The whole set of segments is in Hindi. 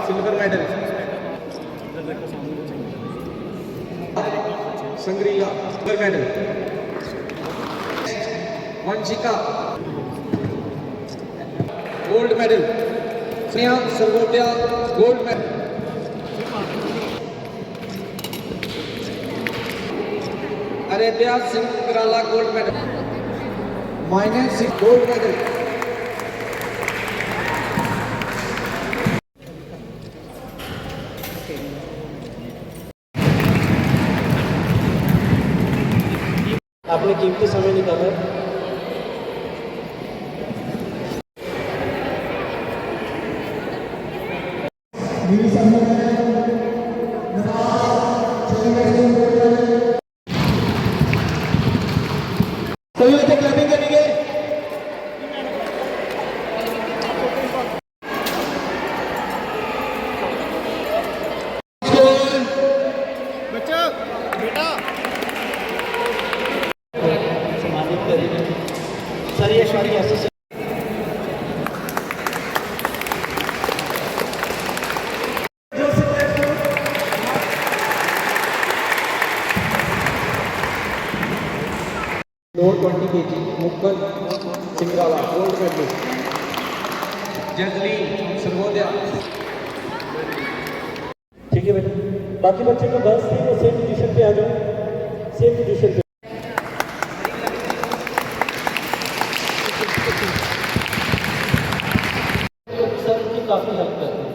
Silver medal, Sangrila silver medal, Vanshika gold medal, Sneha Sargotia gold medal, Arabia Singrala gold medal, minus gold medal. आपने कीमती समय निकाला। सभी बच्चे क्लबिंग करेंगे। बच्चा बेटा सम्मानित करेंगे सर। ये Shauri association lower 20 kg Mukkal Singrala gold medal, Jajli Sargodia. ठीक है बेटा, बाकी बच्चे जो गर्ल्स थी वो सेम पोजीशन पे आ जाओ, सेम पोजीशन पे। सर की काफ़ी हेल्प करते हैं,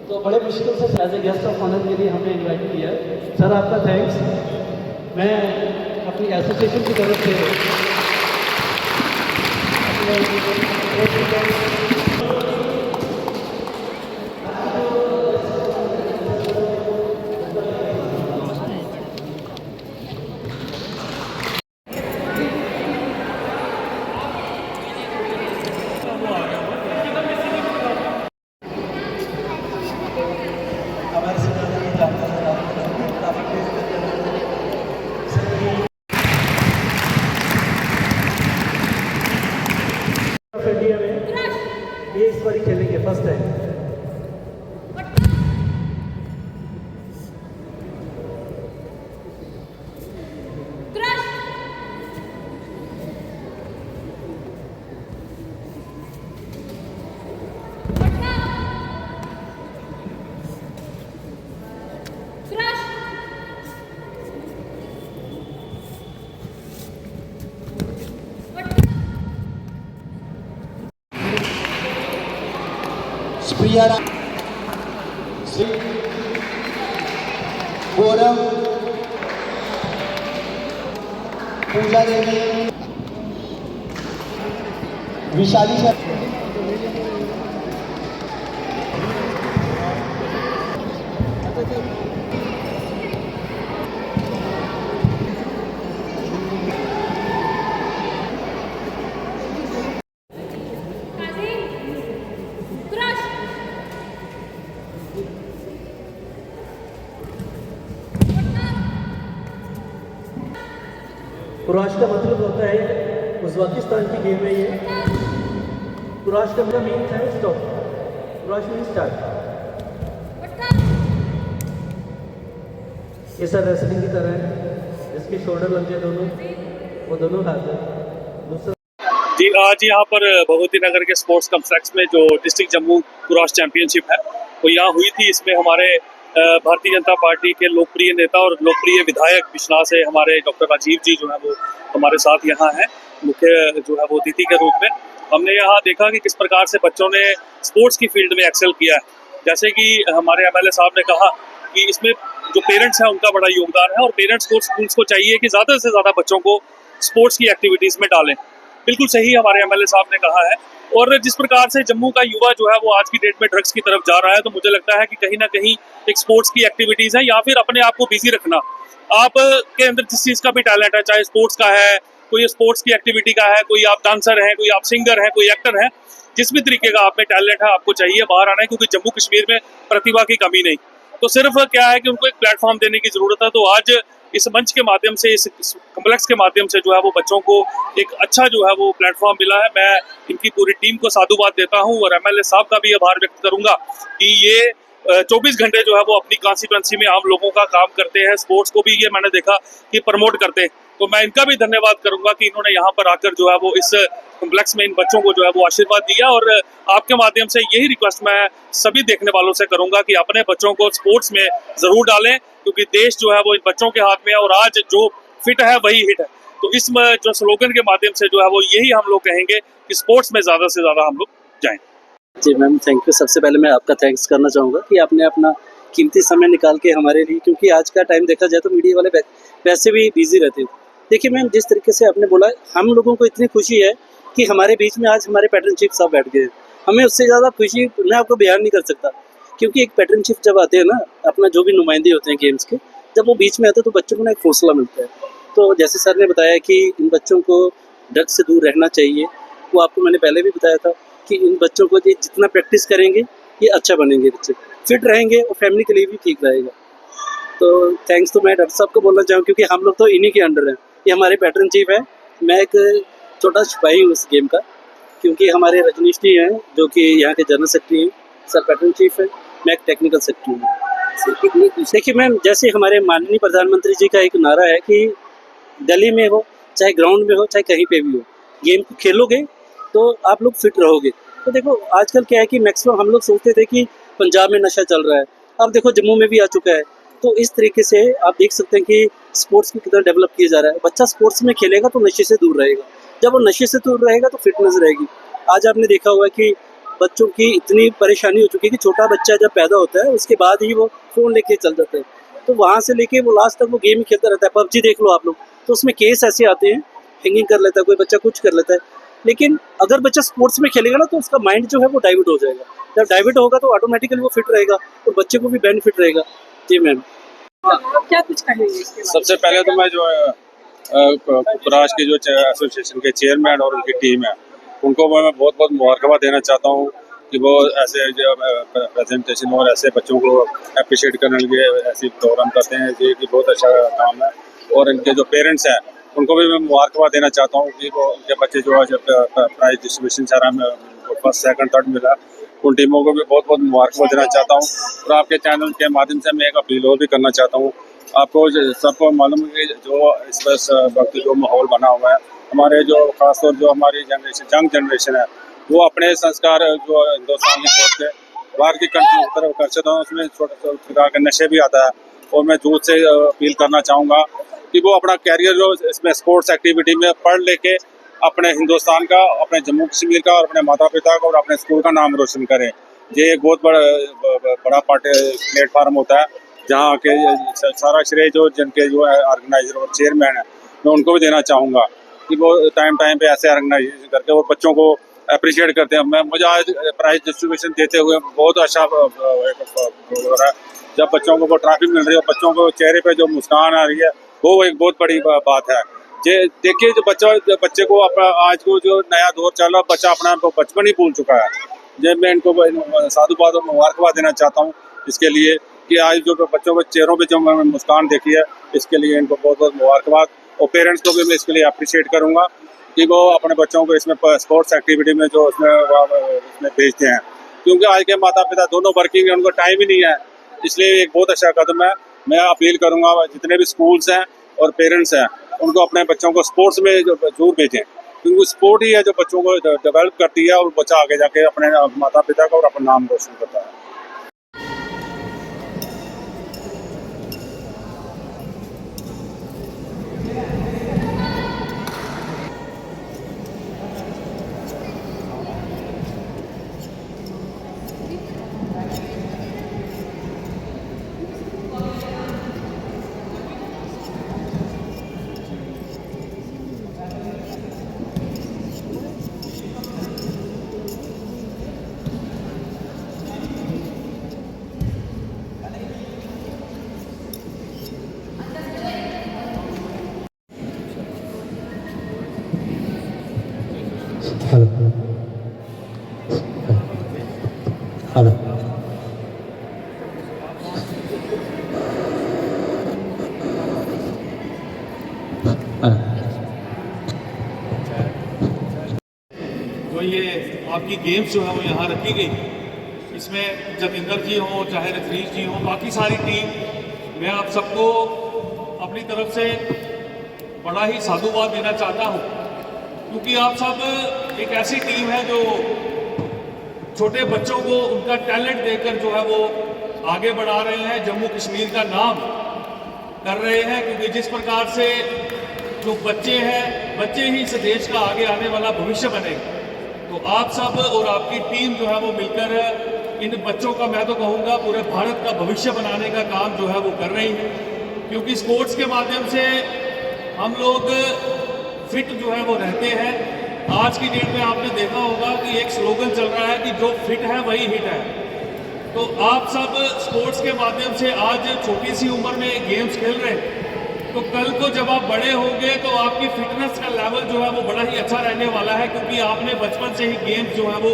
तो बड़े मुश्किल से as a guest of honour के लिए हमें इन्वाइट किया है। सर आपका थैंक्स। मैं अपनी एसोसिएशन की तरफ से इंडिया में ये इस बार खेलेंगे फर्स्ट टाइम। प्रियारा श्री गौरव, पूजा देवी, विशाली शर्मा, कुराश का मतलब होता है उज़्बेकिस्तान की गेम है ये। कुराश का मतलब मीन्स है स्टॉप, कुराश मीन्स स्टार्ट। ये सर रेसलिंग की तरह है, इसके शोल्डर लग जाए दोनों, वो दोनों हाथ है। दूसरा जी आज यहाँ पर भगवती नगर के स्पोर्ट्स कॉम्प्लेक्स में जो डिस्ट्रिक्ट जम्मू कुराश चैंपियनशिप है वो यहाँ हुई थी। इसमें हमारे भारतीय जनता पार्टी के लोकप्रिय नेता और लोकप्रिय विधायक बिश्नाह से हमारे डॉक्टर राजीव जी जो है वो हमारे साथ यहाँ हैं, मुख्य जो है वो अतिथि के रूप में। हमने यहाँ देखा कि किस प्रकार से बच्चों ने स्पोर्ट्स की फील्ड में एक्सेल किया है। जैसे कि हमारे एमएलए साहब ने कहा कि इसमें जो पेरेंट्स हैं उनका बड़ा योगदान है और पेरेंट्स को स्कूल्स को चाहिए कि ज़्यादा से ज़्यादा बच्चों को स्पोर्ट्स की एक्टिविटीज़ में डालें। बिल्कुल सही हमारे एमएलए साहब ने कहा है। और जिस प्रकार से जम्मू का युवा जो है वो आज की डेट में ड्रग्स की तरफ जा रहा है, तो मुझे लगता है कि कहीं ना कहीं एक स्पोर्ट्स की एक्टिविटीज़ है या फिर अपने आप को बिजी रखना। आप के अंदर जिस चीज़ का भी टैलेंट है, चाहे स्पोर्ट्स का है, कोई स्पोर्ट्स की एक्टिविटी का है, कोई आप डांसर हैं, कोई आप सिंगर हैं, कोई एक्टर है, जिस भी तरीके का आप में टैलेंट है आपको चाहिए बाहर आना है, क्योंकि जम्मू कश्मीर में प्रतिभा की कमी नहीं। तो सिर्फ क्या है कि उनको एक प्लेटफॉर्म देने की जरूरत है। तो आज इस मंच के माध्यम से, इस कॉम्प्लेक्स के माध्यम से जो है वो बच्चों को एक अच्छा जो है वो प्लेटफॉर्म मिला है। मैं इनकी पूरी टीम को साधुवाद देता हूं और एमएलए साहब का भी आभार व्यक्त करूंगा कि ये 24 घंटे जो है वो अपनी कॉन्स्टिट्यूंसी में आम लोगों का काम करते हैं। स्पोर्ट्स को भी ये मैंने देखा कि प्रमोट करते हैं, तो मैं इनका भी धन्यवाद करूंगा कि इन्होंने यहाँ पर आकर जो है वो इस कॉम्प्लेक्स में इन बच्चों को जो है वो आशीर्वाद दिया। और आपके माध्यम से यही रिक्वेस्ट मैं सभी देखने वालों से करूंगा कि अपने बच्चों को स्पोर्ट्स में जरूर डालें, क्योंकि देश जो है वो इन बच्चों के हाथ में है और आज जो फिट है वही हिट है। तो इस जो स्लोगन के माध्यम से जो है वो यही हम लोग कहेंगे कि स्पोर्ट्स में ज्यादा से ज्यादा हम लोग जाएं। जी मैम, थैंक यू। सबसे पहले मैं आपका थैंक्स करना चाहूँगा कि आपने अपना कीमती समय निकाल के हमारे लिए, क्योंकि आज का टाइम देखा जाए तो मीडिया वाले वैसे भी बिजी रहते हैं। देखिए मैम, जिस तरीके से आपने बोला, हम लोगों को इतनी खुशी है कि हमारे बीच में आज हमारे पैटर्न चीफ साहब बैठ गए हैं। हमें उससे ज़्यादा खुशी मैं आपको बयान नहीं कर सकता, क्योंकि एक पैटर्न चीफ जब आते हैं ना, अपना जो भी नुमाइंदे होते हैं गेम्स के, जब वो बीच में आते हैं तो बच्चों को ना एक हौसला मिलता है। तो जैसे सर ने बताया कि इन बच्चों को ड्रग्स से दूर रहना चाहिए, वो आपको मैंने पहले भी बताया था कि इन बच्चों को ये जितना प्रैक्टिस करेंगे ये अच्छा बनेंगे, बच्चे फिट रहेंगे और फैमिली के लिए भी ठीक रहेगा। तो थैंक्स तो मैं डॉक्टर साहब को बोलना चाहूँ, क्योंकि हम लोग तो इन्हीं के अंडर हैं। ये हमारे पैटर्न चीफ है, मैं एक छोटा सिपाही हूँ इस गेम का, क्योंकि हमारे रजनीश जी हैं जो कि यहाँ के जनरल सेक्रेटरी हैं, सर पैटर्न चीफ है, मैं एक टेक्निकल सेक्रेटरी हूँ। देखिए मैम, जैसे हमारे माननीय प्रधानमंत्री जी का एक नारा है कि गली में हो, चाहे ग्राउंड में हो, चाहे कहीं पे भी हो, गेम को खेलोगे तो आप लोग फिट रहोगे। तो देखो आजकल क्या है कि मैक्सिमम हम लोग सोचते थे कि पंजाब में नशा चल रहा है, अब देखो जम्मू में भी आ चुका है। तो इस तरीके से आप देख सकते हैं कि स्पोर्ट्स को कितना डेवलप किया जा रहा है। बच्चा स्पोर्ट्स में खेलेगा तो नशे से दूर रहेगा, जब वो नशे से दूर रहेगा तो फिटनेस रहेगी। आज आपने देखा हुआ है कि बच्चों की इतनी परेशानी हो चुकी है कि छोटा बच्चा जब पैदा होता है उसके बाद ही वो फ़ोन लेके चल जाता है, तो वहाँ से लेके वो लास्ट तक वो गेम ही खेलता रहता है। पबजी देख लो आप लोग, तो उसमें केस ऐसे आते हैं, हैंगिंग कर लेता है कोई बच्चा, कुछ कर लेता है। लेकिन अगर बच्चा स्पोर्ट्स में खेलेगा ना तो उसका माइंड जो है वो डाइवर्ट हो जाएगा। जब डाइवर्ट होगा तो ऑटोमेटिकली वो फिट रहेगा और बच्चे को भी बेनिफिट रहेगा। जी मैम, आप क्या कुछ कहेंगे इसके बारे में? सबसे पहले तो मैं जो है कुराश के जो एसोसिएशन के चेयरमैन और उनकी टीम है, उनको मैं बहुत बहुत मुबारकबाद देना चाहता हूँ कि वो ऐसे जो प्रेजेंटेशन और ऐसे बच्चों को अप्रिशिएट करने के लिए ऐसे प्रोग्राम करते हैं, ये कि बहुत अच्छा काम है। और इनके जो पेरेंट्स हैं उनको भी मैं मुबारकबाद देना चाहता हूँ कि वो उनके बच्चे जो है जब प्राइज डिस्ट्रीब्यूशन सारा में फर्स्ट सेकंड थर्ड मिला, उन टीमों को भी बहुत बहुत मुबारकबाद देना चाहता हूँ। और आपके चैनल के माध्यम से मैं एक अपील और भी करना चाहता हूँ। आपको सबको मालूम है कि जो इस वक्त जो माहौल बना हुआ है, हमारे जो खासतौर जो हमारी जनरेशन यंग जनरेशन है, वो अपने संस्कार जो हिंदुस्तान की छोड़ के बाहर की कंट्री की तरफ आकर्षित हैं, उसमें छोटे प्रकार के नशे भी आता है। और मैं दूर से अपील करना चाहूँगा कि वो अपना कैरियर जो इसमें स्पोर्ट्स एक्टिविटी में पढ़ लेके अपने हिंदुस्तान का, अपने जम्मू कश्मीर का और अपने माता पिता का और अपने स्कूल का नाम रोशन करें। ये एक बहुत बड़ा प्लेटफार्म होता है जहाँ के सारा श्रेय जो जिनके जो है ऑर्गेनाइजर और चेयरमैन है, मैं उनको भी देना चाहूँगा कि वो टाइम पे ऐसे ऑर्गेनाइजेशन करके और बच्चों को अप्रिशिएट करते हैं। मुझे आज प्राइज डिस्ट्रीब्यूशन देते हुए बहुत अच्छा हो रहा है। जब बच्चों को वो ट्रॉफी मिल रही है, बच्चों को चेहरे पे जो मुस्कान आ रही है, वो एक बहुत बड़ी बात है। देखिए जो बच्चे को अपना आज को जो नया दौर चल रहा है, बच्चा अपना बचपन ही भूल चुका है। जब मैं इनको साधुवाद और मुबारकबाद देना चाहता हूँ इसके लिए कि आज जो बच्चों के चेहरों पे जो मैंने मुस्कान देखी है, इसके लिए इनको बहुत बहुत मुबारकबाद। और पेरेंट्स को भी मैं इसके लिए अप्रिशिएट करूँगा कि वो अपने बच्चों को इसमें स्पोर्ट्स एक्टिविटी में जो इसमें भेजते हैं, क्योंकि आज के माता पिता दोनों वर्किंग हैं, उनको टाइम ही नहीं है। इसलिए एक बहुत अच्छा कदम है। मैं अपील करूँगा जितने भी स्कूल्स हैं और पेरेंट्स हैं, उनको अपने बच्चों को स्पोर्ट्स में जो जरूर भेजें, क्योंकि स्पोर्ट ही है जो बच्चों को डेवलप करती है और बच्चा आगे जाके अपने माता पिता का और अपना नाम रोशन करता है। हेलो हेलो जो ये आपकी गेम्स जो है वो यहाँ रखी गई, इसमें जतिंदर जी हों, चाहे रजनीश जी हों, बाकी सारी टीम, मैं आप सबको अपनी तरफ से बड़ा ही साधुवाद देना चाहता हूं, क्योंकि आप सब एक ऐसी टीम है जो छोटे बच्चों को उनका टैलेंट देकर जो है वो आगे बढ़ा रहे हैं, जम्मू कश्मीर का नाम कर रहे हैं। क्योंकि जिस प्रकार से जो बच्चे हैं, बच्चे ही इस देश का आगे आने वाला भविष्य बनेंगे। तो आप सब और आपकी टीम जो है वो मिलकर इन बच्चों का, मैं तो कहूँगा पूरे भारत का भविष्य बनाने का काम जो है वो कर रही है। क्योंकि स्पोर्ट्स के माध्यम से हम लोग फिट जो है वो रहते हैं। आज की डेट में आपने देखा होगा कि एक स्लोगन चल रहा है कि जो फिट है वही हिट है। तो आप सब स्पोर्ट्स के माध्यम से आज छोटी सी उम्र में गेम्स खेल रहे हैं, तो कल को जब आप बड़े होंगे तो आपकी फिटनेस का लेवल जो है वो बड़ा ही अच्छा रहने वाला है, क्योंकि आपने बचपन से ही गेम्स जो है वो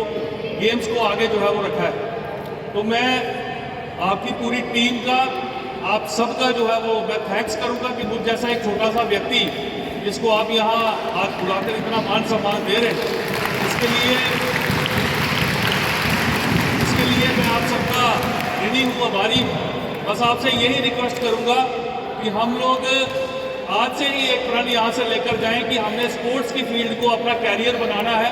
गेम्स को आगे जो है वो रखा है। तो मैं आपकी पूरी टीम का, आप सबका जो है वो मैं थैंक्स करूंगा कि मुझ जैसा एक छोटा सा व्यक्ति जिसको आप यहाँ आज बुलाकर इतना मान सम्मान दे रहे हैं, इसके लिए मैं आप सबका ऋणी हूँ, आभारी हूँ। बस आपसे यही रिक्वेस्ट करूंगा कि हम लोग आज से ही एक प्रण यहाँ से लेकर जाएं कि हमने स्पोर्ट्स की फील्ड को अपना कैरियर बनाना है।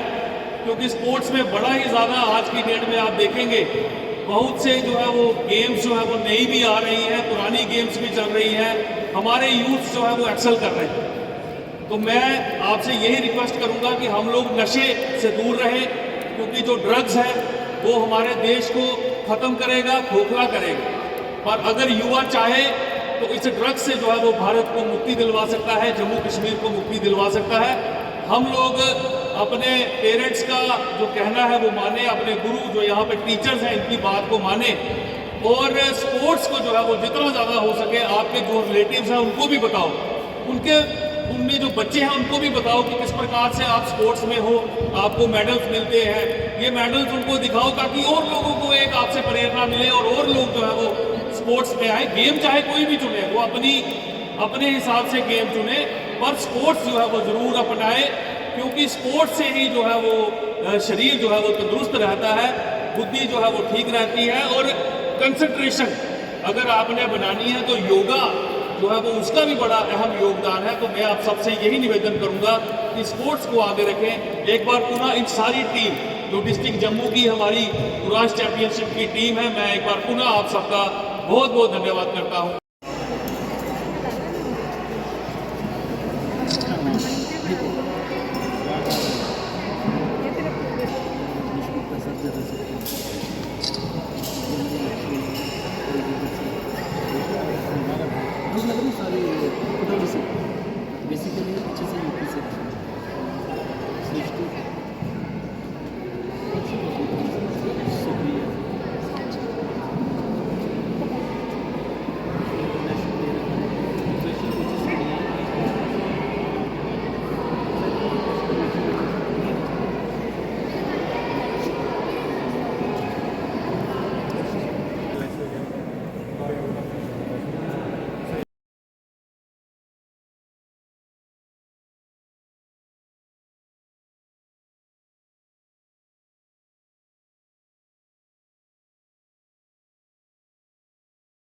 क्योंकि स्पोर्ट्स में बड़ा ही ज़्यादा आज की डेट में आप देखेंगे बहुत से जो है वो गेम्स जो है वो नई भी आ रही हैं, पुरानी गेम्स भी चल रही हैं, हमारे यूथ जो है वो एक्सेल कर रहे हैं। तो मैं आपसे यही रिक्वेस्ट करूंगा कि हम लोग नशे से दूर रहें, क्योंकि जो ड्रग्स है वो हमारे देश को ख़त्म करेगा, खोखला करेगा। पर अगर युवा चाहे तो इस ड्रग्स से जो है वो भारत को मुक्ति दिलवा सकता है, जम्मू कश्मीर को मुक्ति दिलवा सकता है। हम लोग अपने पेरेंट्स का जो कहना है वो माने, अपने गुरु जो यहाँ पे टीचर्स हैं इनकी बात को माने, और स्पोर्ट्स को जो है वो जितना ज़्यादा हो सके आपके जो रिलेटिव्स हैं उनको भी बताओ, उनमें जो बच्चे हैं उनको भी बताओ कि किस प्रकार से आप स्पोर्ट्स में हो, आपको मेडल्स मिलते हैं। ये मेडल्स उनको दिखाओ ताकि और लोगों को एक आपसे प्रेरणा मिले और लोग जो है वो स्पोर्ट्स में आए। गेम चाहे कोई भी चुने, वो अपने हिसाब से गेम चुने, पर स्पोर्ट्स जो है वो ज़रूर अपनाए, क्योंकि स्पोर्ट्स से ही जो है वो शरीर जो है वो तंदुरुस्त रहता है, बुद्धि जो है वो ठीक रहती है, और कंसंट्रेशन अगर आपने बनानी है तो योगा जो है वो उसका भी बड़ा अहम योगदान है। तो मैं आप सबसे यही निवेदन करूंगा कि स्पोर्ट्स को आगे रखें। एक बार पुनः इन सारी टीम जो डिस्ट्रिक्ट जम्मू की हमारी कुराश चैंपियनशिप की टीम है, मैं एक बार पुनः आप सबका बहुत बहुत धन्यवाद करता हूँ।